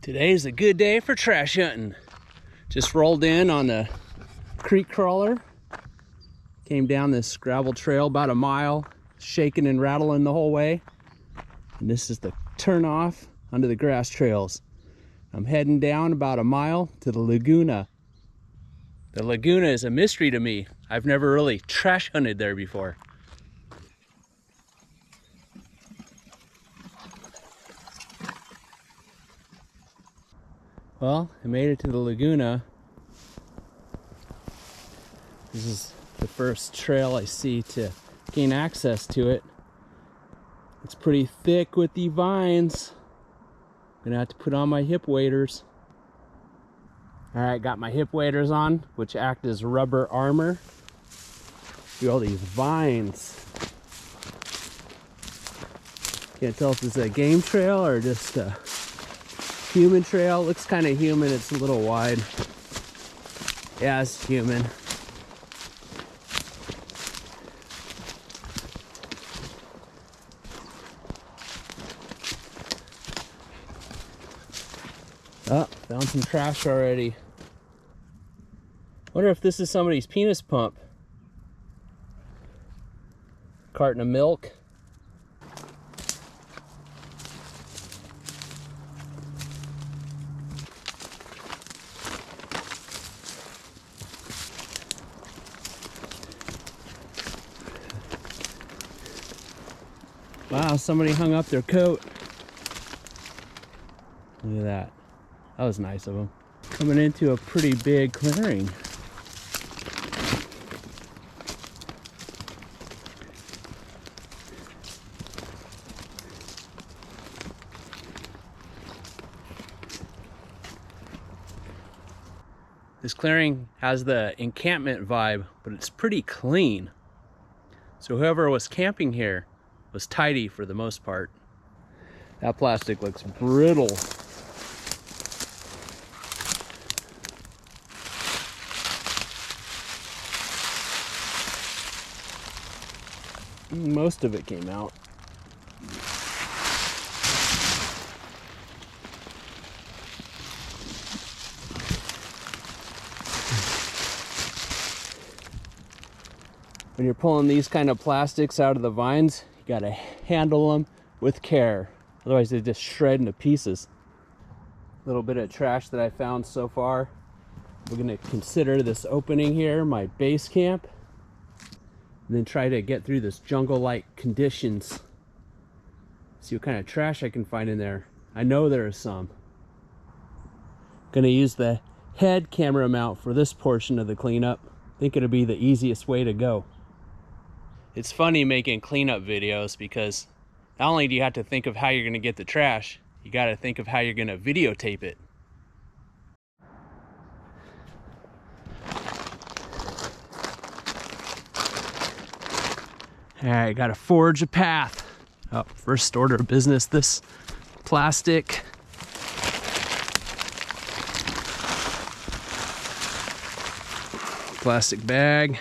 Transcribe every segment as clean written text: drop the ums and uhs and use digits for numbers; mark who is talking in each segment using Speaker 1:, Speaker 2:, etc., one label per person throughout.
Speaker 1: Today's a good day for trash hunting. Just rolled in on the creek crawler. Came down this gravel trail about a mile, shaking and rattling the whole way. And this is the turn off onto the grass trails. I'm heading down about a mile to the Laguna. The Laguna is a mystery to me. I've never really trash hunted there before. Well, I made it to the Laguna. This is the first trail I see to gain access to it. It's pretty thick with the vines. I'm gonna have to put on my hip waders. All right, got my hip waders on, which act as rubber armor. See all these vines. Can't tell if this is a game trail or just a human trail. Looks kind of human. It's a little wide. Yeah, it's human. Oh, found some trash already. Wonder if this is somebody's penis pump. Carton of milk. Wow, somebody hung up their coat. Look at that. That was nice of them. Coming into a pretty big clearing. This clearing has the encampment vibe, but it's pretty clean. So whoever was camping here was tidy for the most part. That plastic looks brittle. Most of it came out. When you're pulling these kind of plastics out of the vines, you gotta handle them with care. Otherwise they just shred into pieces. A little bit of trash that I found so far. We're gonna consider this opening here my base camp. And then try to get through this jungle-like conditions. See what kind of trash I can find in there. I know there is some. Gonna use the head camera mount for this portion of the cleanup. Think it'll be the easiest way to go. It's funny making cleanup videos because not only do you have to think of how you're gonna get the trash, you gotta think of how you're gonna videotape it. All right, gotta forge a path. Oh, first order of business, this plastic. Plastic bag.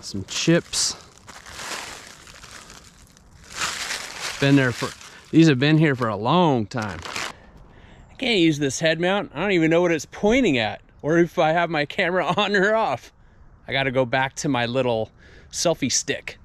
Speaker 1: Some chips. Been there for, these have been here for a long time. I can't use this head mount. I don't even know what it's pointing at or if I have my camera on or off. I gotta go back to my little selfie stick.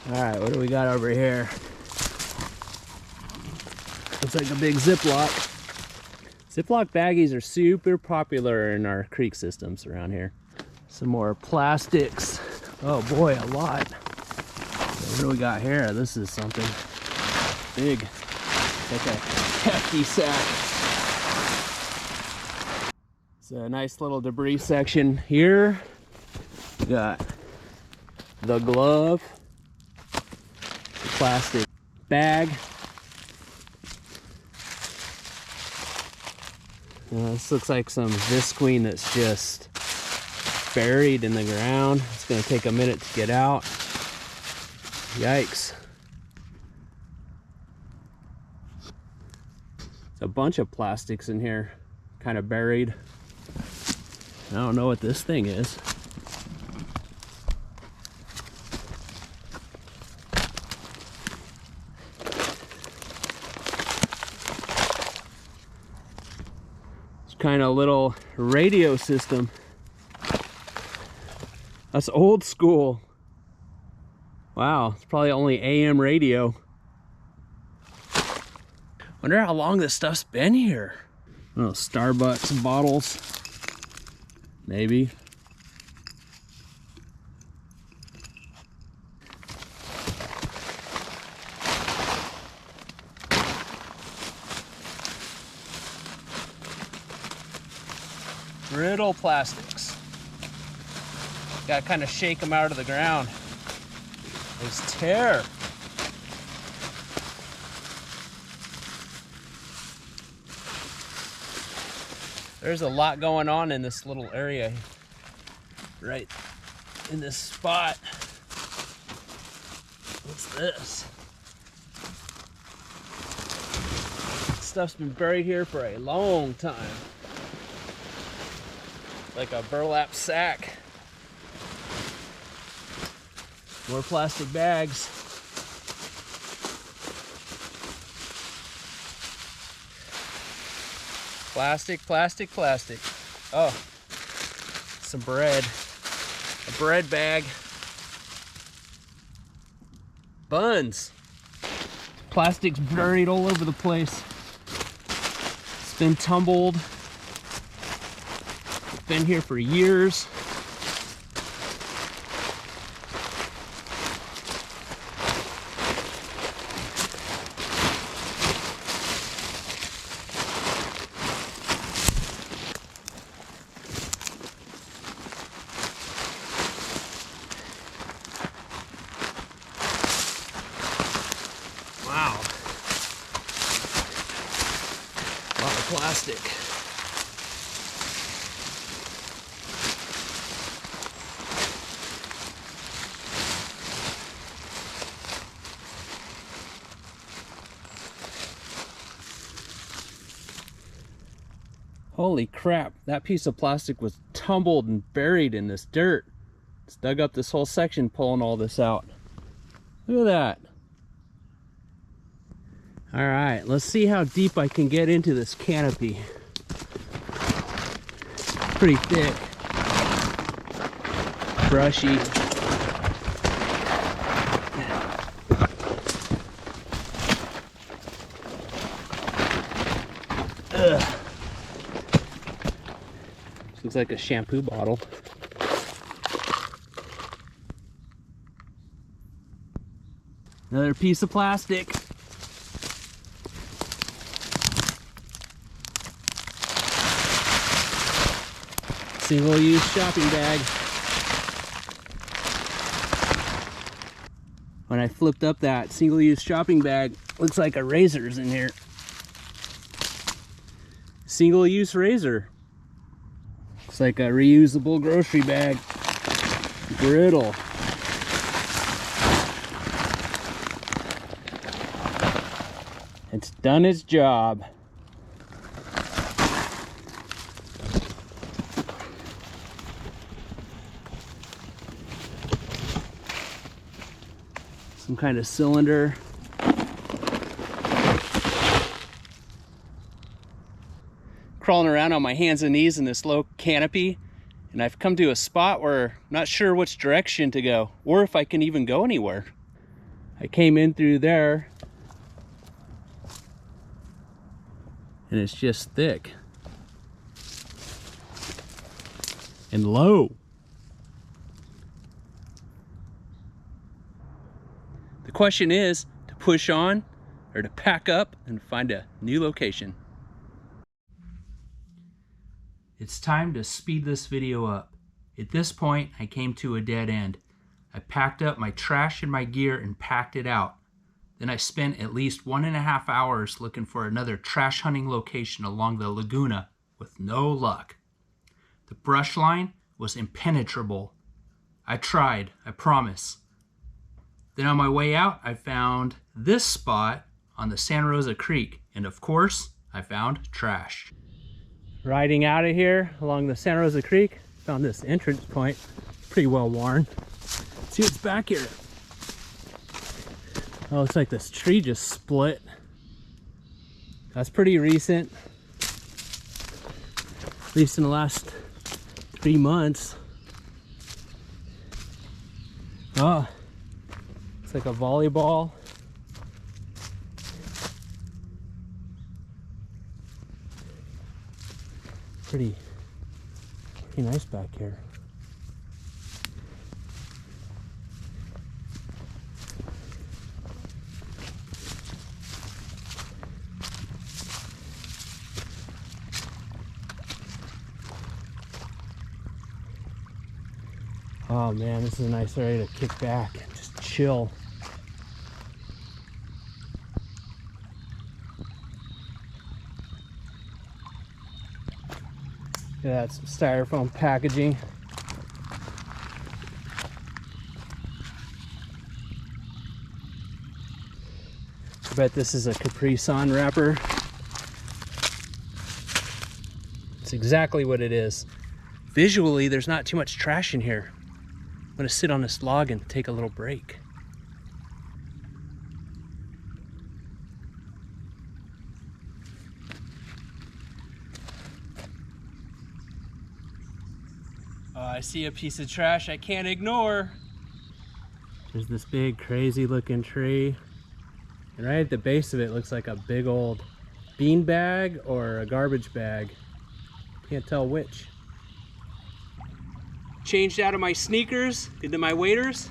Speaker 1: All right, what do we got over here? Looks like a big Ziploc. Ziploc baggies are super popular in our creek systems around here. Some more plastics. Oh boy, a lot. What do we got here? This is something big. Like a hefty sack. It's a nice little debris section here. We got the glove, the plastic bag. This looks like some visqueen that's just buried in the ground. It's gonna take a minute to get out. Yikes. a bunch of plastics in here, kind of buried. I don't know what this thing is. It's kind of a little radio system. That's old school. Wow, it's probably only AM radio. Wonder how long this stuff's been here. Oh, Starbucks bottles. Maybe. Brittle plastics. Gotta kind of shake them out of the ground. There's tear. There's a lot going on in this little area, right in this spot. What's this? Stuff's been buried here for a long time. Like a burlap sack. More plastic bags. Plastic, plastic, plastic. Oh, some bread. A bread bag. Buns. Plastic's buried all over the place. It's been tumbled. It's been here for years. Wow. A lot of plastic. Holy crap, that piece of plastic was tumbled and buried in this dirt. It's dug up this whole section pulling all this out. Look at that. All right, let's see how deep I can get into this canopy. Pretty thick, brushy. Ugh. This looks like a shampoo bottle. Another piece of plastic. Single-use shopping bag. When I flipped up that single-use shopping bag, looks like a razor's in here. Single-use razor. Looks like a reusable grocery bag. Brittle. It's done its job. Some kind of cylinder. Crawling around on my hands and knees in this low canopy, and I've come to a spot where I'm not sure which direction to go or if I can even go anywhere. I came in through there and it's just thick and low. The question is to push on or to pack up and find a new location. It's time to speed this video up. At this point, I came to a dead end. I packed up my trash and my gear and packed it out. Then I spent at least 1.5 hours looking for another trash hunting location along the Laguna with no luck. The brush line was impenetrable. I tried, I promise. Then on my way out, I found this spot on the San Rosa Creek, and of course, I found trash. Riding out of here along the Santa Rosa Creek, found this entrance point, pretty well worn. Let's see what's back here. Oh, looks like this tree just split. That's pretty recent, at least in the last 3 months. Oh, it's like a volleyball. Pretty nice back here. Oh man, this is a nice area to kick back and just chill. Yeah, that's some styrofoam packaging. I bet this is a Capri Sun wrapper. It's exactly what it is. Visually, there's not too much trash in here. I'm gonna sit on this log and take a little break. I see a piece of trash I can't ignore. There's this big crazy looking tree. And right at the base of it looks like a big old bean bag or a garbage bag. Can't tell which. Changed out of my sneakers into my waders.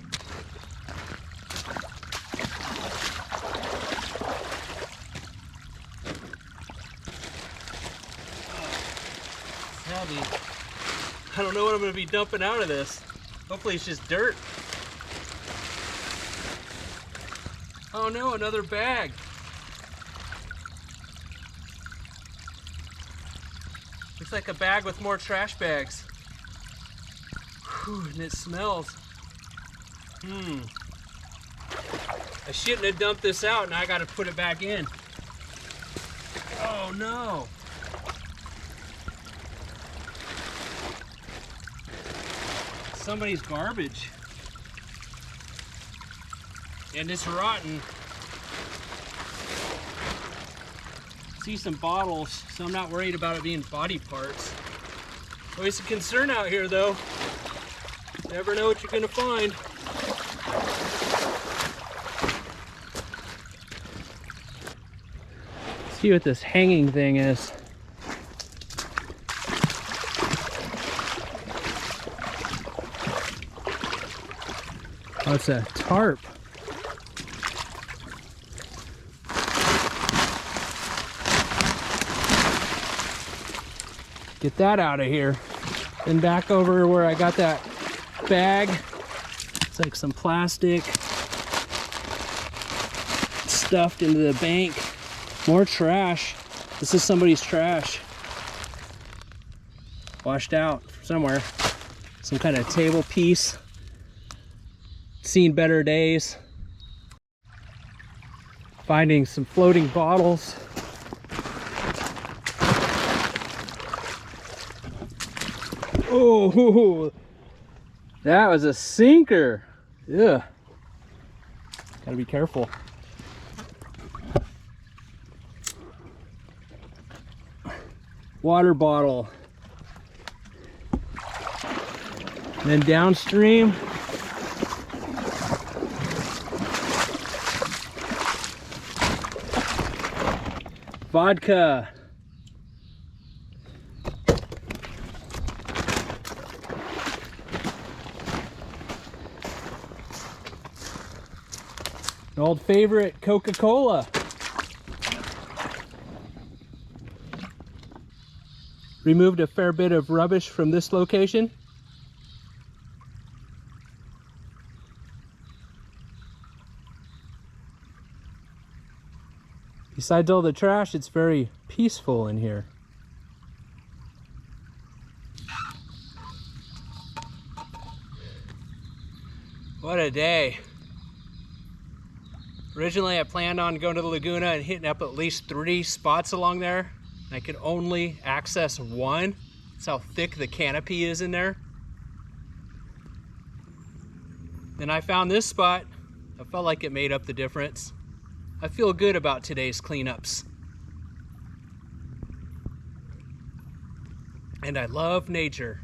Speaker 1: It's heavy. I don't know what I'm going to be dumping out of this. Hopefully it's just dirt. Oh no, another bag. Looks like a bag with more trash bags. Whew, and it smells. I shouldn't have dumped this out, now I gotta put it back in. Oh no. Somebody's garbage. And it's rotten. See some bottles, so I'm not worried about it being body parts. Always a concern out here though. Never know what you're gonna find. See what this hanging thing is. Oh, it's a tarp. Get that out of here. Then back over where I got that bag. It's like some plastic stuffed into the bank. More trash. This is somebody's trash. Washed out somewhere. Some kind of table piece. Seen better days. Finding some floating bottles. Oh, that was a sinker. Yeah. Gotta be careful. Water bottle. And then downstream, vodka. An old favorite, Coca-Cola. Removed a fair bit of rubbish from this location. Besides all the trash, it's very peaceful in here. What a day. Originally, I planned on going to the Laguna and hitting up at least 3 spots along there. I could only access 1. That's how thick the canopy is in there. Then I found this spot. I felt like it made up the difference. I feel good about today's cleanups. And I love nature.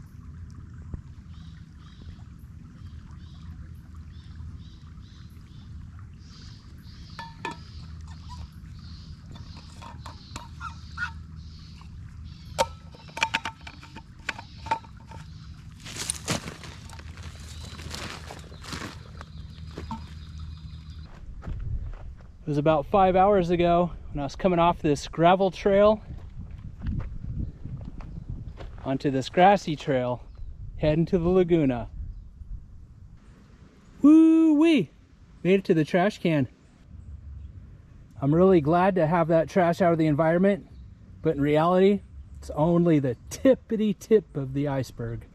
Speaker 1: It was about 5 hours ago when I was coming off this gravel trail onto this grassy trail, heading to the Laguna. Woo-wee! Made it to the trash can. I'm really glad to have that trash out of the environment, but in reality, it's only the tippity tip of the iceberg.